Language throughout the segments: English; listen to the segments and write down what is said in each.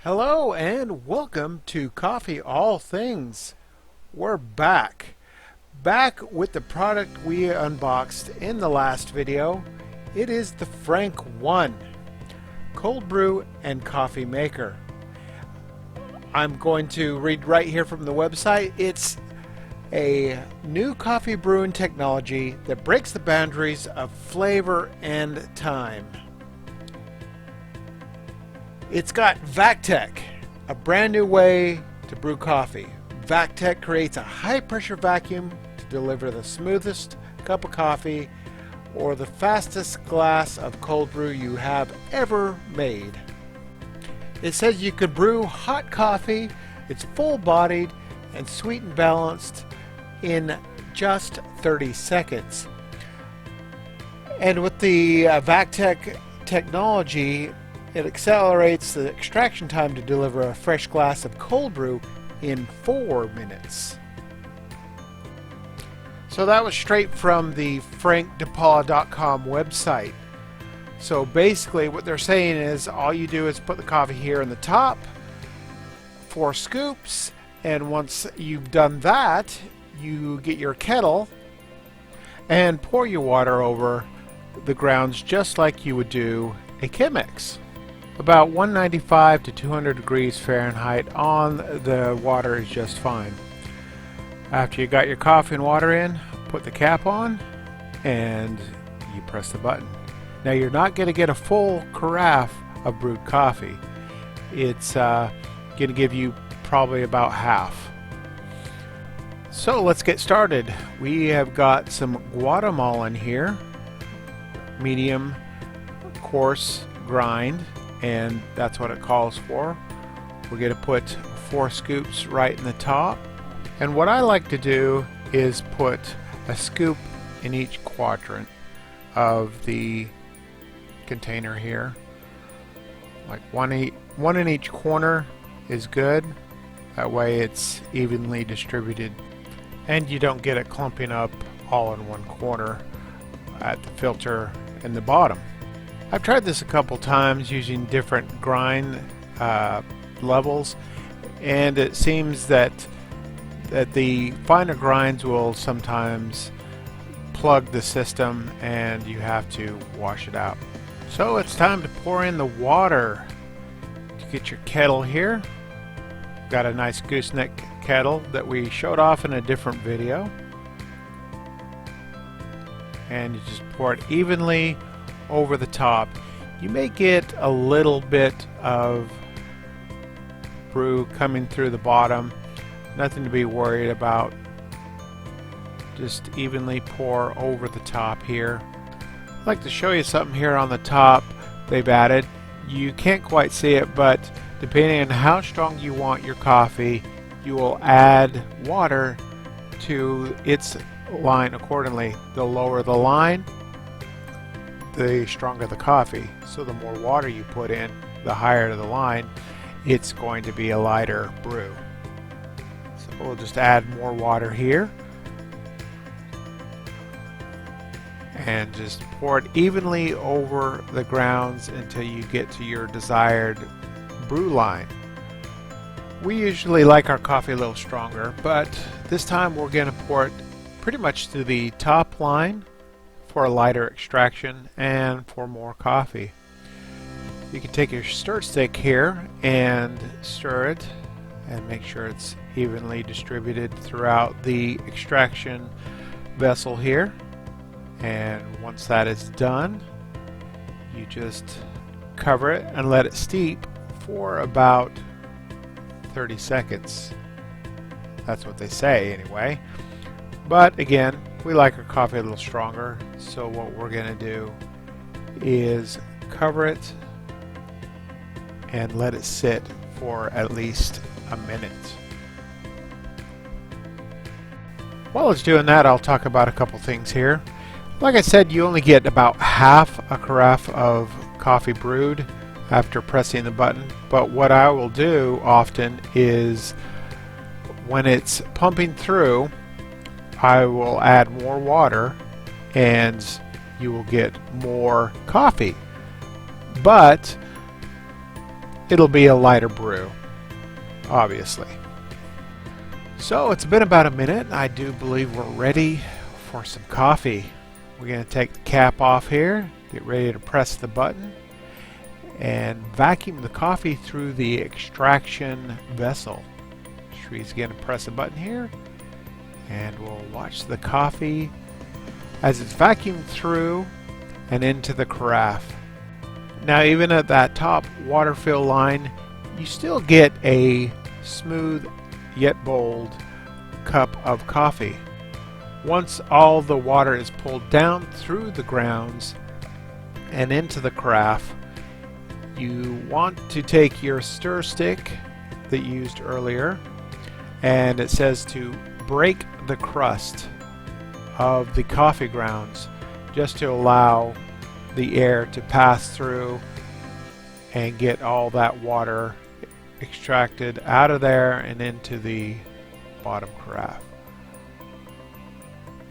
Hello and welcome to Coffee All Things. We're back with the product we unboxed in the last video. It is the Frank 1 cold brew and coffee maker. I'm going to read right here from the website. It's a new coffee brewing technology that breaks the boundaries of flavor and time. It's got VacTec, a brand new way to brew coffee. VacTec creates a high pressure vacuum to deliver the smoothest cup of coffee or the fastest glass of cold brew you have ever made. It says you could brew hot coffee. It's full-bodied and sweet and balanced in just 30 seconds. And with the VacTec technology, it accelerates the extraction time to deliver a fresh glass of cold brew in 4 minutes. So that was straight from the frankdepaula.com website. So basically what they're saying is all you do is put the coffee here in the top, 4 scoops, and once you've done that, you get your kettle and pour your water over the grounds just like you would do a Chemex. About 195 to 200 degrees Fahrenheit on the water is just fine. After you got your coffee and water in, put the cap on and you press the button. Now you're not going to get a full carafe of brewed coffee. It's going to give you probably about half. So let's get started. We have got some Guatemalan here, medium coarse grind, and that's what it calls for. We're going to put 4 scoops right in the top, and what I like to do is put a scoop in each quadrant of the container here. Like one in each corner is good. That way it's evenly distributed and you don't get it clumping up all in one corner at the filter in the bottom. I've tried this a couple times using different grind levels, and it seems that the finer grinds will sometimes plug the system and you have to wash it out. So it's time to pour in the water. To get your kettle here, got a nice gooseneck kettle that we showed off in a different video, and you just pour it evenly over the top. You may get a little bit of brew coming through the bottom. Nothing to be worried about. Just evenly pour over the top here. I'd like to show you something here on the top they've added. You can't quite see it, but depending on how strong you want your coffee, you will add water to its line accordingly. The lower the line, the stronger the coffee. So the more water you put in, the higher the line, it's going to be a lighter brew. So we'll just add more water here and just pour it evenly over the grounds until you get to your desired brew line. We usually like our coffee a little stronger, but this time we're going to pour it pretty much to the top line for a lighter extraction and for more coffee. You can take your stir stick here and stir it and make sure it's evenly distributed throughout the extraction vessel here. And once that is done, you just cover it and let it steep for about 30 seconds. That's what they say anyway. But again, we like our coffee a little stronger, so what we're going to do is cover it and let it sit for at least a minute. While it's doing that, I'll talk about a couple things here. Like I said, you only get about half a carafe of coffee brewed after pressing the button, but what I will do often is when it's pumping through, I will add more water and you will get more coffee. But it'll be a lighter brew, obviously. So it's been about a minute. I do believe we're ready for some coffee. We're going to take the cap off here, get ready to press the button, and vacuum the coffee through the extraction vessel. Shree's going to press a button here, and we'll watch the coffee as it's vacuumed through and into the carafe. Now, even at that top water fill line, you still get a smooth yet bold cup of coffee. Once all the water is pulled down through the grounds and into the carafe, you want to take your stir stick that you used earlier, and it says to break the crust of the coffee grounds just to allow the air to pass through and get all that water extracted out of there and into the bottom carafe.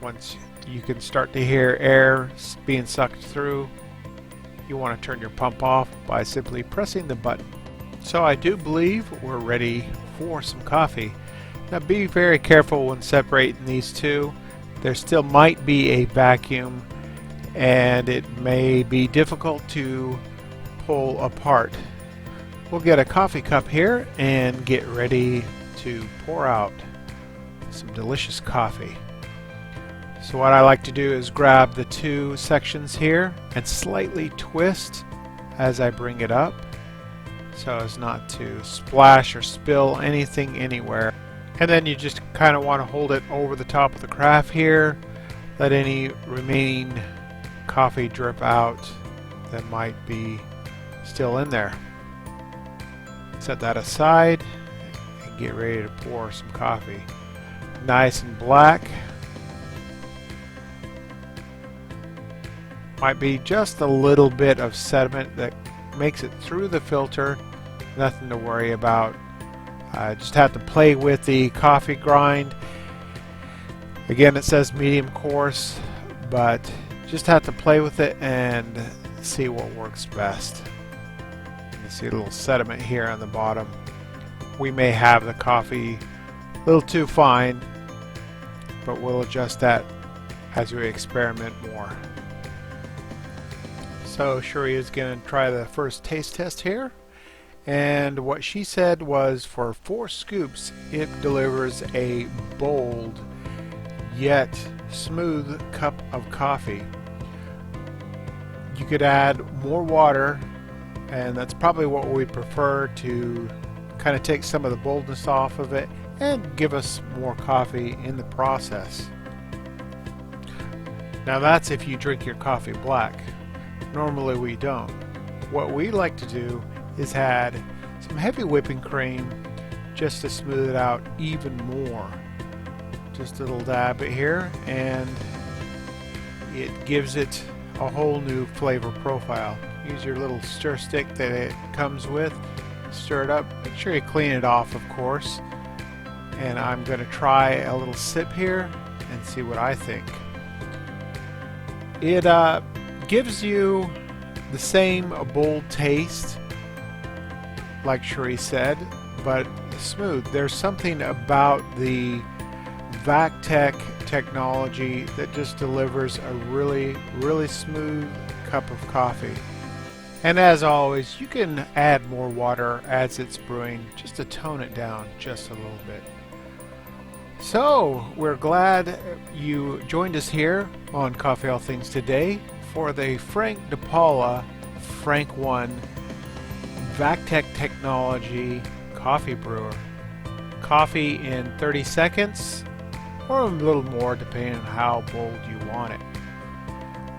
Once you can start to hear air being sucked through, you want to turn your pump off by simply pressing the button. So I do believe we're ready for some coffee. Now be very careful when separating these two. There still might be a vacuum and it may be difficult to pull apart. We'll get a coffee cup here and get ready to pour out some delicious coffee. So what I like to do is grab the two sections here and slightly twist as I bring it up so as not to splash or spill anything anywhere. And then you just kind of want to hold it over the top of the carafe here, let any remaining coffee drip out that might be still in there. Set that aside and get ready to pour some coffee. Nice and black. Might be just a little bit of sediment that makes it through the filter. Nothing to worry about. Just have to play with the coffee grind. Again, it says medium coarse, but just have to play with it and see what works best. You see a little sediment here on the bottom. We may have the coffee a little too fine, but we'll adjust that as we experiment more. So Shuri is going to try the first taste test here, and what she said was for 4 scoops it delivers a bold yet smooth cup of coffee. You could add more water, and that's probably what we prefer to kind of take some of the boldness off of it and give us more coffee in the process. Now that's if you drink your coffee black. Normally we don't. What we like to do is add some heavy whipping cream just to smooth it out even more. Just a little dab it here, and it gives it a whole new flavor profile. Use your little stir stick that it comes with, stir it up, make sure you clean it off, of course. And I'm going to try a little sip here and see what I think. It gives you the same bold taste like Shuri said, but smooth. There's something about the VacTec technology that just delivers a really smooth cup of coffee. And as always, you can add more water as it's brewing just to tone it down just a little bit. So we're glad you joined us here on Coffee All Things today for the Frank Depaula Frank 1 VacTec technology coffee brewer. Coffee in 30 seconds or a little more depending on how bold you want it.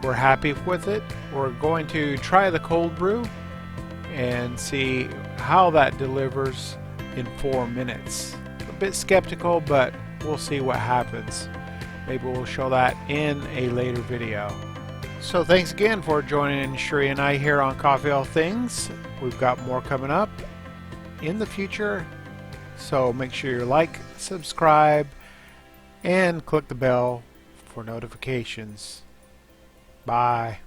We're happy with it. We're going to try the cold brew and see how that delivers in 4 minutes. A bit skeptical, but we'll see what happens. Maybe we'll show that in a later video. So thanks again for joining Shuri and I here on Coffee All Things. We've got more coming up in the future, so make sure you like, subscribe, and click the bell for notifications. Bye.